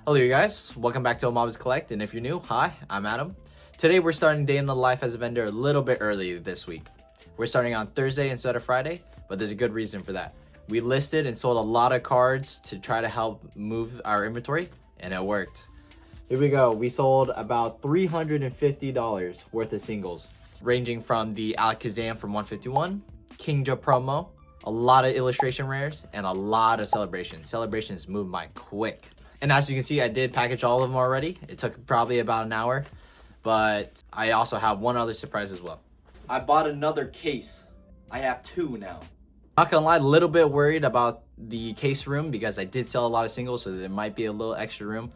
Hello you guys, welcome back to Mobs Collect, and if you're new, hi, I'm Adam. Today we're starting day in the life as a vendor a little bit early this week. We're starting on Thursday instead of Friday, but there's a good reason for that. We listed and sold a lot of cards to try to help move our inventory, and it worked. Here we go, we sold about $350 worth of singles, ranging from the Alakazam from 151, Kingja promo, a lot of illustration rares, and a lot of celebrations. Celebrations moved by quick. And as you can see, I did package all of them already. It took probably about an hour, but I also have one other surprise as well. I bought another case. I have two now. Not gonna lie, a little bit worried about the case room because I did sell a lot of singles, so there might be a little extra room.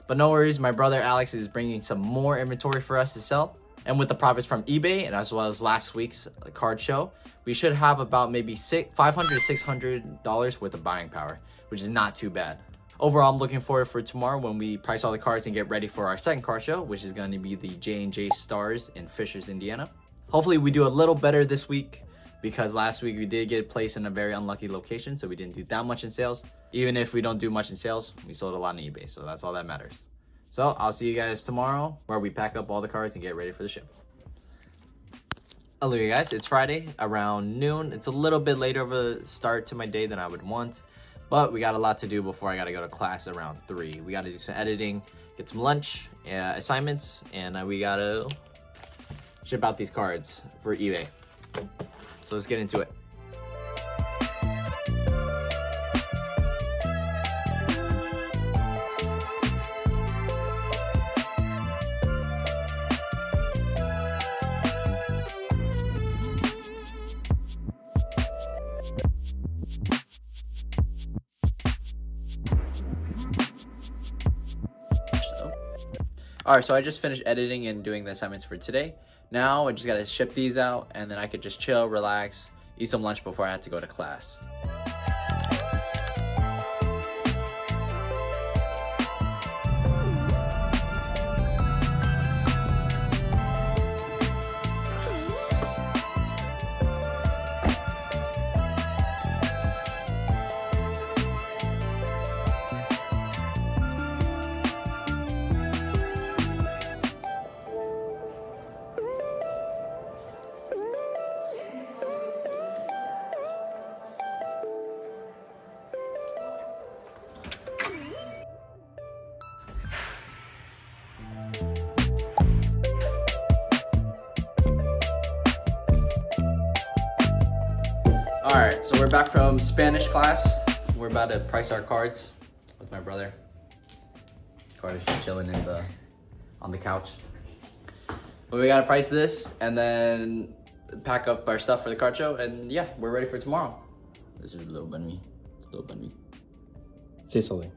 But no worries, my brother Alex is bringing some more inventory for us to sell. And with the profits from eBay and as well as last week's card show, we should have about maybe $500 to $600 worth of buying power, which is not too bad. Overall, I'm looking forward for tomorrow when we price all the cards and get ready for our second card show, which is going to be the J&J Stars in Fishers, Indiana. Hopefully we do a little better this week because last week we did get placed in a very unlucky location, so we didn't do that much in sales. Even if we don't do much in sales, we sold a lot on eBay, so that's all that matters. So I'll see you guys tomorrow where we pack up all the cards and get ready for the show. Hello you guys, it's Friday around noon. It's a little bit later of a start to my day than I would want. But we got a lot to do before I gotta go to class around 3. We gotta do some editing, get some lunch, assignments, and we gotta ship out these cards for eBay. So let's get into it. Alright, so I just finished editing and doing the assignments for today. Now I just gotta ship these out and then I could just chill, relax, eat some lunch before I have to go to class. Alright, so we're back from Spanish class. We're about to price our cards with my brother. Card is just chilling on the couch. But we gotta price this and then pack up our stuff for the card show, and yeah, we're ready for tomorrow. This is a little bit me. Say something.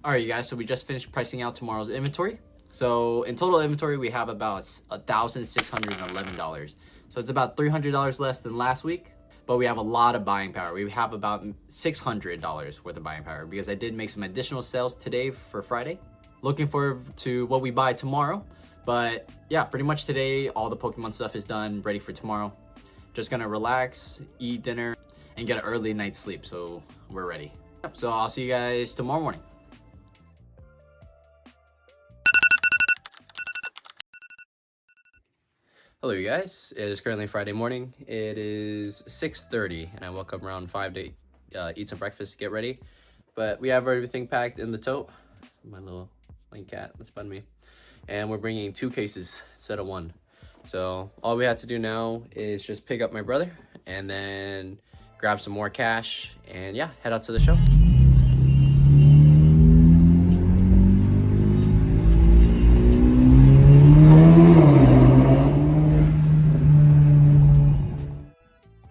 Alright you guys, so we just finished pricing out tomorrow's inventory. So in total inventory, we have about $1,611. So it's about $300 less than last week, but we have a lot of buying power. We have about $600 worth of buying power because I did make some additional sales today for Friday. Looking forward to what we buy tomorrow. But yeah, pretty much today, all the Pokemon stuff is done, ready for tomorrow. Just gonna relax, eat dinner, and get an early night's sleep, so we're ready. So I'll see you guys tomorrow morning. Hello you guys, it is currently Friday morning. It is 6:30 and I woke up around 5 to eat some breakfast, get ready. But we have everything packed in the tote. My cat, that's fun me. And we're bringing 2 cases instead of 1. So all we have to do now is just pick up my brother and then grab some more cash and yeah, head out to the show.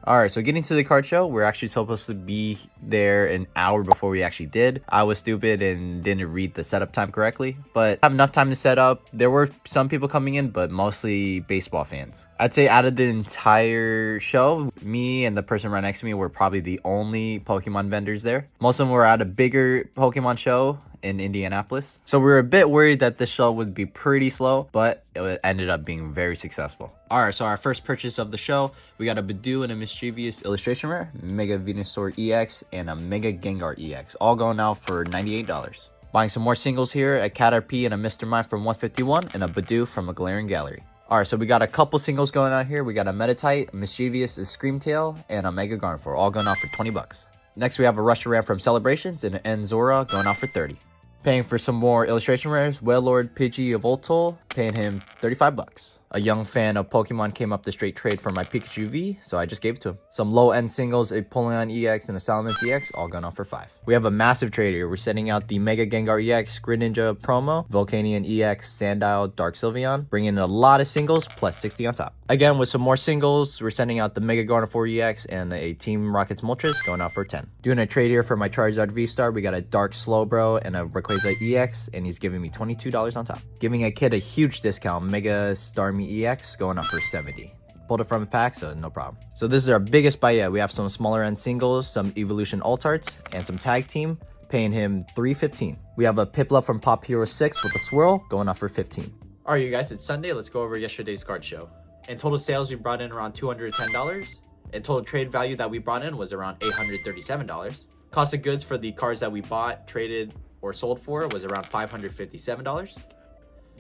Alright, so getting to the card show, we're actually supposed to be there an hour before we actually did. I was stupid and didn't read the setup time correctly, but I have enough time to set up. There were some people coming in, but mostly baseball fans. I'd say out of the entire show, me and the person right next to me were probably the only Pokemon vendors there. Most of them were at a bigger Pokemon show, in Indianapolis. So we were a bit worried that this show would be pretty slow, but it ended up being very successful. Alright, so our first purchase of the show, we got a Badoo and a Mischievous Illustration Rare, Mega Venusaur EX, and a Mega Gengar EX, all going out for $98. Buying some more singles here, a Caterpie and a Mr. Mime from 151, and a Badoo from a Galarian Gallery. Alright, so we got a couple singles going on here. We got a Meditite, a Mischievous, a Screamtail, and a Mega Gardevoir, all going out for 20 bucks. Next, we have a Russia Rare from Celebrations and an Enzora going out for 30. Paying for some more illustration rares, Wailord Pidgey of Voltol, paying him 35 bucks. A young fan of Pokemon came up the straight trade for my Pikachu V, so I just gave it to him. Some low-end singles, a Polion EX and a Salamence EX, all going off for 5. We have a massive trade here. We're sending out the Mega Gengar EX, Greninja promo, Volcanion EX, Sandile, Dark Sylveon, bringing in a lot of singles, plus 60 on top. Again, with some more singles, we're sending out the Mega Gardevoir EX and a Team Rocket's Moltres, going out for 10. Doing a trade here for my Charizard V-Star, we got a Dark Slowbro and a Rayquaza EX, and he's giving me $22 on top. Giving a kid a huge discount, Mega Starmie EX, going up for 70. Pulled it from a pack, so no problem. So this is our biggest buy yet. We have some smaller end singles, some Evolution Altarts, and some Tag Team, paying him $315. We have a Piplup from Pop Hero 6 with a swirl, going up for 15. Alright, you guys, it's Sunday. Let's go over yesterday's card show. In total sales, we brought in around $210. In total trade value that we brought in was around $837. Cost of goods for the cards that we bought, traded, or sold for was around $557.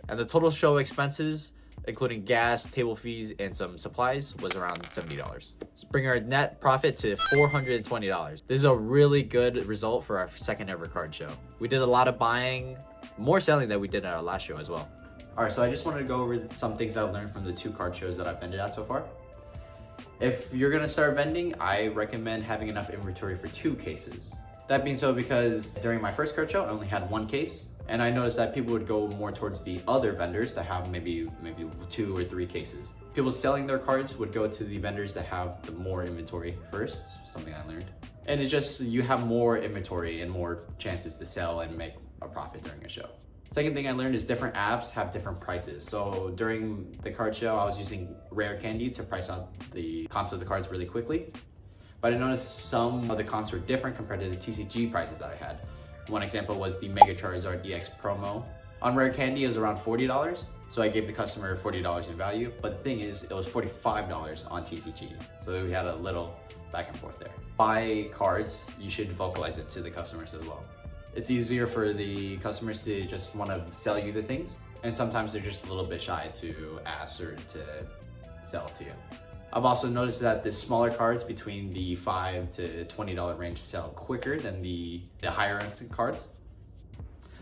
And the total show expenses, including gas, table fees, and some supplies, was around $70. So bring our net profit to $420. This is a really good result for our second ever card show. We did a lot of buying, more selling than we did at our last show as well. Alright, so I just wanted to go over some things I've learned from the 2 card shows that I've vended at so far. If you're gonna start vending, I recommend having enough inventory for 2 cases. That being so because during my first card show, I only had 1 case. And I noticed that people would go more towards the other vendors that have maybe 2 or 3 cases. People selling their cards would go to the vendors that have the more inventory first, something I learned. And it's just, you have more inventory and more chances to sell and make a profit during a show. Second thing I learned is different apps have different prices. So during the card show, I was using Rare Candy to price out the comps of the cards really quickly. But I noticed some of the comps were different compared to the TCG prices that I had. One example was the Mega Charizard EX promo. On Rare Candy, it was around $40, so I gave the customer $40 in value. But the thing is, it was $45 on TCG, so we had a little back and forth there. Buy cards, you should vocalize it to the customers as well. It's easier for the customers to just want to sell you the things, and sometimes they're just a little bit shy to ask or to sell it to you. I've also noticed that the smaller cards between the $5 to $20 range sell quicker than the higher end cards.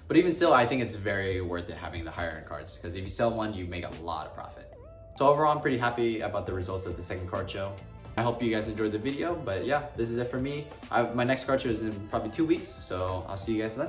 But even still, I think it's very worth it having the higher end cards, because if you sell one, you make a lot of profit. So overall, I'm pretty happy about the results of the second card show. I hope you guys enjoyed the video, but yeah, this is it for me. My next card show is in probably 2 weeks, so I'll see you guys then.